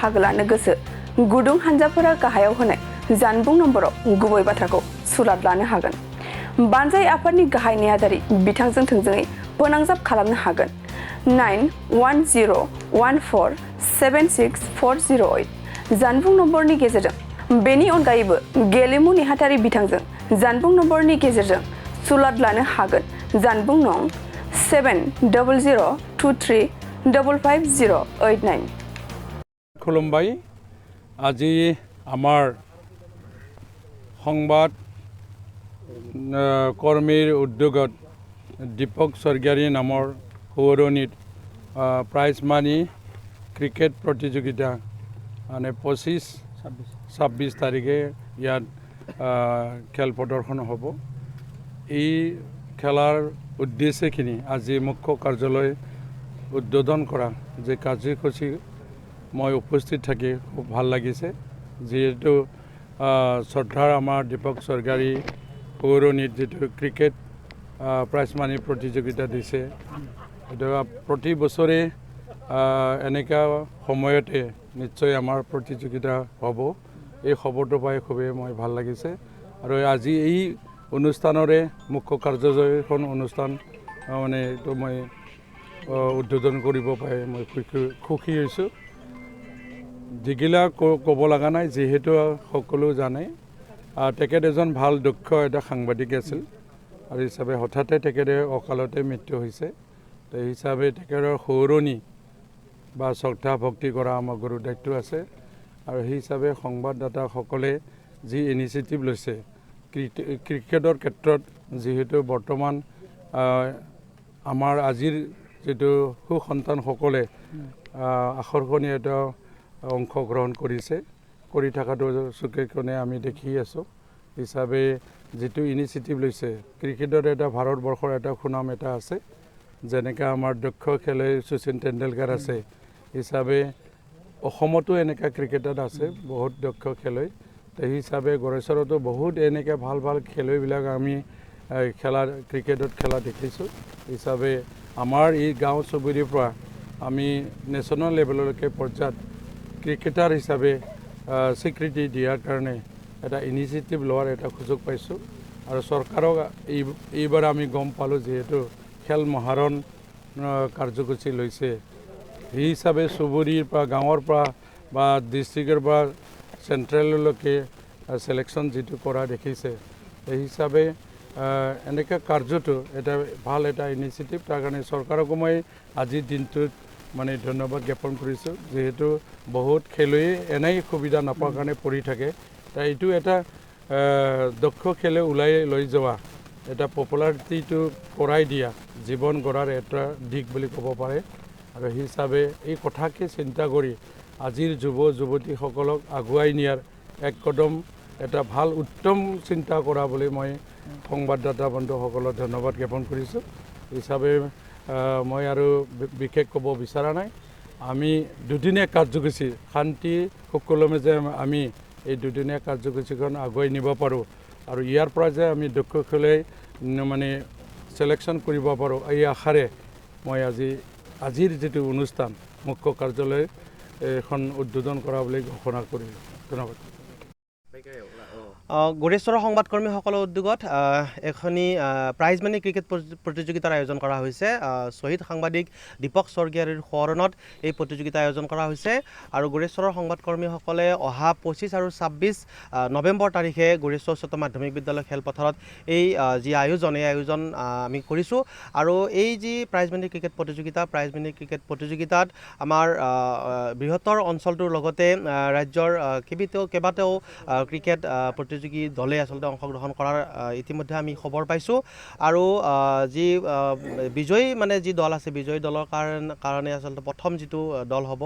हागलानो गोसो गुदुं हानजाफोरा गाहायाव होनाय जानबुं नम्बराव गुबै बाथ्राखौ सुलाद लानो हागोन बानजाय आफादनि गाहाय नेहाथारि बिथांजों थोंजोङै फोनांजाब खालामनो हागोन 9101476408 जानबुं नम्बरनि गेजेरजों बेनि अनगायैबो गेलेमु नेहाथारि बिथांजों जानबुं नम्बरनि गेजेरजों सुलाद लानो हागोन जानबुं नं 7002355089 खुलुमबाय আজি আমাৰ সংবাদ কৰ্মীৰ উদ্যোগত দীপক স্বৰ্গীয়াৰী নামৰ সৌৰণীত প্ৰাইজ মানি ক্ৰিকেট প্ৰতিযোগিতা মানে 25-26 তাৰিখে ইয়াত খেল প্ৰদৰ্শন হ'ব এই খেলাৰ উদ্দেশ্যখিনি আজি মুখ্য কাৰ্যালয় উদ্বোধন কৰা যে কাৰ্যসূচী মই উপস্থিত থাকি খুব ভাল লাগিছে যেহেতু শ্ৰদ্ধাৰ আমাৰ দীপক স্বৰ্গীয়াৰী সৌৰণীত যেটো ক্ৰিকেট প্ৰাইজ মানি প্ৰতিযোগিতা দিছে এটা প্ৰতি বছৰে এনেকা সময়তে নিশ্চয় আমাৰ প্ৰতিযোগিতা হ'ব এই খবৰটো পাই খুবেই মই ভাল লাগিছে আৰু আজি এই অনুষ্ঠানৰে মুখ্য কাৰ্যালয়খন অনুষ্ঠান মানে এইটো মই উদ্বোধন কৰিব পাই মই খুশি হৈছোঁ যিগিলা ক'ব লগা নাই যেহেতু সকলো জানে তেখেত এজন ভাল দক্ষ এটা সাংবাদিক আছিল আৰু হিচাপে হঠাতে তেখেতে অকালতে মৃত্যু হৈছে সেই হিচাপে তেখেতৰ সৌৰণী বা শ্ৰদ্ধা ভক্তি কৰা আমাৰ গুৰু দায়িত্ব আছে আৰু সেই হিচাপে সংবাদদাতাসকলে যি ইনিচিয়েটিভ লৈছে ক্ৰিকেটৰ ক্ষেত্ৰত যেহেতু বৰ্তমান আমাৰ আজিৰ যেটো সুসন্তানসকলে আকৰ্ষণীয় এটা অংশগ্ৰহণ কৰিছে কৰি থকাটো চুকেকনে আমি দেখি আছোঁ হিচাপে যেটো ইনিচিয়েটিভ লৈছে ক্ৰিকেটৰ এটা ভাৰতবৰ্ষৰ এটা সুনাম এটা আছে যেনেকৈ আমাৰ দক্ষ খেলুৱৈ শচীন তেণ্ডুলকাৰ আছে হিচাপে অসমতো এনেকা ক্ৰিকেটত আছে বহুত দক্ষ খেলুৱৈ সেই হিচাপে গড়েশ্বৰতো বহুত এনেকৈ ভাল ভাল খেলুৱৈবিলাক আমি খেলা ক্ৰিকেটত খেলা দেখিছোঁ হিচাপে আমাৰ এই গাঁও চুবুৰীৰ পৰা আমি নেশ্যনেল লেভেললৈকে পৰ্যায়ত ক্ৰিকেটাৰ হিচাপে স্বীকৃতি দিয়াৰ কাৰণে এটা ইনিচিয়েটিভ লোৱাৰ এটা সুযোগ পাইছোঁ আৰু চৰকাৰক এইবাৰ আমি গম পালোঁ যিহেতু খেল মহাৰণ কাৰ্যসূচী লৈছে সেই হিচাপে চুবুৰীৰ পৰা গাঁৱৰ পৰা বা ডিষ্ট্ৰিক্টৰ পৰা চেণ্ট্ৰেললৈকে চিলেকশ্যন যিটো কৰা দেখিছে সেই হিচাপে এনেকুৱা কাৰ্যটো এটা ভাল এটা ইনিচিয়েটিভ তাৰ কাৰণে চৰকাৰকো মই আজিৰ দিনটোত মানে ধন্যবাদ জ্ঞাপন কৰিছোঁ যেহেতু বহুত খেলুৱৈ এনেই সুবিধা নাপাৰ কাৰণে পৰি থাকে এইটো এটা দক্ষ খেলুৱৈ ওলাই লৈ যোৱা এটা পপুলাৰিটিটো কৰাই দিয়া জীৱন গঢ়াৰ এটা দিশ বুলি ক'ব পাৰে আৰু সেই হিচাপে এই কথাকে চিন্তা কৰি আজিৰ যুৱ যুৱতীসকলক আগুৱাই নিয়াৰ এক কদম এটা ভাল উত্তম চিন্তা কৰা বুলি মই সংবাদদাতা বন্ধুসকলক ধন্যবাদ জ্ঞাপন কৰিছোঁ হিচাপে মই আৰু বিশেষ ক'ব বিচৰা নাই আমি দুদিনীয়া কাৰ্যসূচী শান্তি সুকলমে যে আমি এই দুদিনীয়া কাৰ্যসূচীখন আগুৱাই নিব পাৰোঁ আৰু ইয়াৰ পৰা যে আমি দক্ষ খেলুৱৈ মানে চিলেকশ্যন কৰিব পাৰোঁ এই আশাৰে মই আজিৰ যিটো অনুষ্ঠান মুখ্য কাৰ্যালয় এখন উদ্বোধন কৰা বুলি ঘোষণা কৰিলোঁ ধন্যবাদ গড়েশ্বৰৰ সংবাদকৰ্মীসকলৰ উদ্যোগত এখনি প্ৰাইজ মানি ক্ৰিকেট প্ৰতিযোগিতাৰ আয়োজন কৰা হৈছে শ্বহীদ সাংবাদিক দীপক স্বৰ্গীয়াৰীৰ সোঁৱৰণত এই প্ৰতিযোগিতা আয়োজন কৰা হৈছে আৰু গড়েশ্বৰৰ সংবাদকৰ্মীসকলে অহা 25 আৰু 26 নৱেম্বৰ তাৰিখে গড়েশ্বৰ উচ্চতৰ মাধ্যমিক বিদ্যালয় খেলপথাৰত এই যি আয়োজন এই আয়োজন আমি কৰিছোঁ আৰু এই যি প্ৰাইজ মানি ক্ৰিকেট প্ৰতিযোগিতাত আমাৰ বৃহত্তৰ অঞ্চলটোৰ লগতে ৰাজ্যৰ কেইবাটাও ক্ৰিকেট প্ৰতিযোগী দলে আচলতে অংশগ্ৰহণ কৰাৰ ইতিমধ্যে আমি খবৰ পাইছোঁ আৰু যি বিজয়ী মানে যি দল আছে বিজয়ী দলৰ কাৰণে আচলতে প্ৰথম যিটো দল হ'ব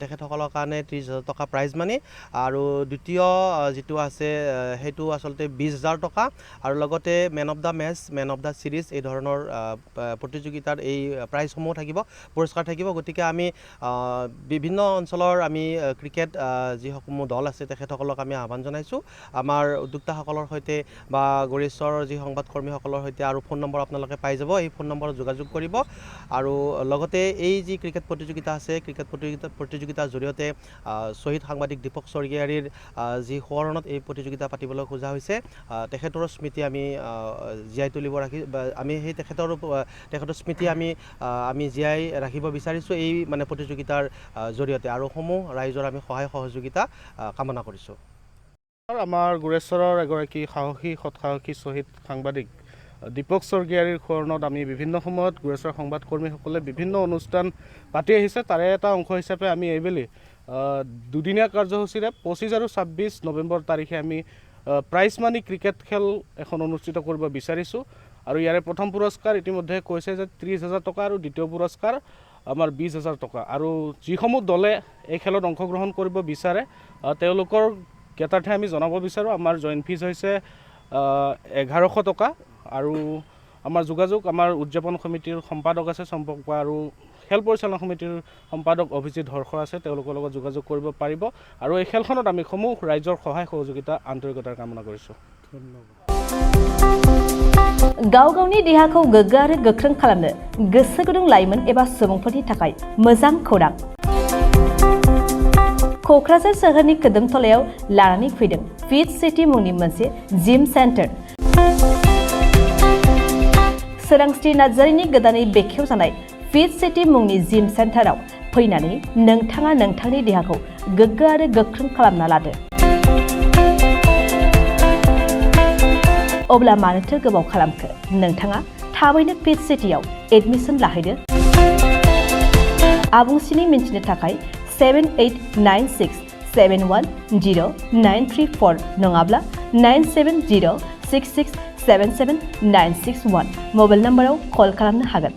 তেখেতসকলৰ কাৰণে 30,000 টকা প্ৰাইজ মানি আৰু দ্বিতীয় যিটো আছে সেইটো আচলতে 20,000 টকা আৰু লগতে man of the match man of the series এই ধৰণৰ প্ৰতিযোগিতাৰ এই প্ৰাইজসমূহ থাকিব পুৰস্কাৰ থাকিব গতিকে আমি বিভিন্ন অঞ্চলৰ আমি ক্ৰিকেট যিসমূহ দল আছে তেখেতসকলক আমি আহ্বান জনাইছোঁ আমাৰ উদ্যোক্তাসকলৰ সৈতে বা গড়েশ্বৰৰ যি সংবাদকৰ্মীসকলৰ সৈতে আৰু ফোন নম্বৰ আপোনালোকে পাই যাব এই ফোন নম্বৰত যোগাযোগ কৰিব আৰু লগতে এই যি ক্ৰিকেট প্ৰতিযোগিতা আছে ক্ৰিকেট প্ৰতিযোগিতাৰ জৰিয়তে শ্বহীদ সাংবাদিক দীপক স্বৰ্গীয়াৰীৰ যি সোঁৱৰণত এই প্ৰতিযোগিতা পাতিবলৈ খোজা হৈছে তেখেতৰ স্মৃতি আমি জীয়াই তুলিব আমি সেই তেখেতৰ স্মৃতি আমি জীয়াই ৰাখিব বিচাৰিছোঁ এই মানে প্ৰতিযোগিতাৰ জৰিয়তে আৰু সমূহ ৰাইজৰ আমি সহায় সহযোগিতা কামনা কৰিছোঁ। আমাৰ গোৰেশ্বৰৰ এগৰাকী সাহসী সৎসাহসী শ্বহীদ সাংবাদিক দীপক স্বৰ্গীয়াৰীৰ সোঁৱৰণত আমি বিভিন্ন সময়ত গোৰেশ্বৰৰ সংবাদকৰ্মীসকলে বিভিন্ন অনুষ্ঠান পাতি আহিছে। তাৰে এটা অংশ হিচাপে আমি এইবেলি দুদিনীয়া কাৰ্যসূচীৰে 25 আৰু 26 নৱেম্বৰ তাৰিখে আমি প্ৰাইজ মানি ক্ৰিকেট খেল এখন অনুষ্ঠিত কৰিব বিচাৰিছোঁ আৰু ইয়াৰে প্ৰথম পুৰস্কাৰ ইতিমধ্যে কৈছে যে 30,000 টকা আৰু দ্বিতীয় পুৰস্কাৰ আমাৰ 20,000 টকা আৰু যিসমূহ দলে এই খেলত অংশগ্ৰহণ কৰিব বিচাৰে তেওঁলোকৰ জ্ঞাতাৰ্থে আমি জনাব বিচাৰোঁ আমাৰ জইন ফিজ হৈছে 1100 টকা আৰু আমাৰ যোগাযোগ আমাৰ উদযাপন সমিতিৰ সম্পাদক আছে চম্পক আৰু খেল পৰিচালনা সমিতিৰ সম্পাদক অভিজিত হৰ্ষ আছে তেওঁলোকৰ লগত যোগাযোগ কৰিব পাৰিব আৰু এই খেলখনত আমি সমূহ ৰাইজৰ সহায় সহযোগিতা আন্তৰিকতাৰ কামনা কৰিছোঁ। गाव गावनि देहाखौ गोग्गो आरो गोख्रों खालामनो गोसो गुदुं लाइमोन एबा सुबुंफोरनि थाखाय मोजां खौरां क'क्राझार सोहोरनि खोदोमथलायाव लानानै फैदों फिट सिटी मुंनि मोनसे जिम सेन्टार सोरांस्रि नार्जारिनि गोदानै बेखेवजानाय फिट सिटी मुंनि जिम सेन्टाराव फैनानै नोंथाङा नोंथांनि देहाखौ गोग्गो आरो गोख्रों खालामना लादो। अब्ला मानोथो गोबाव खालामखो नोंथाङा थाबैनो फिट सिटीआव एडमिसन लाहैदो। आबुंसिनै मिन्थिनो थाखाय 7896710934 नङाब्ला 9706677961 मबाइल नम्बराव कल खालामनो हागोन।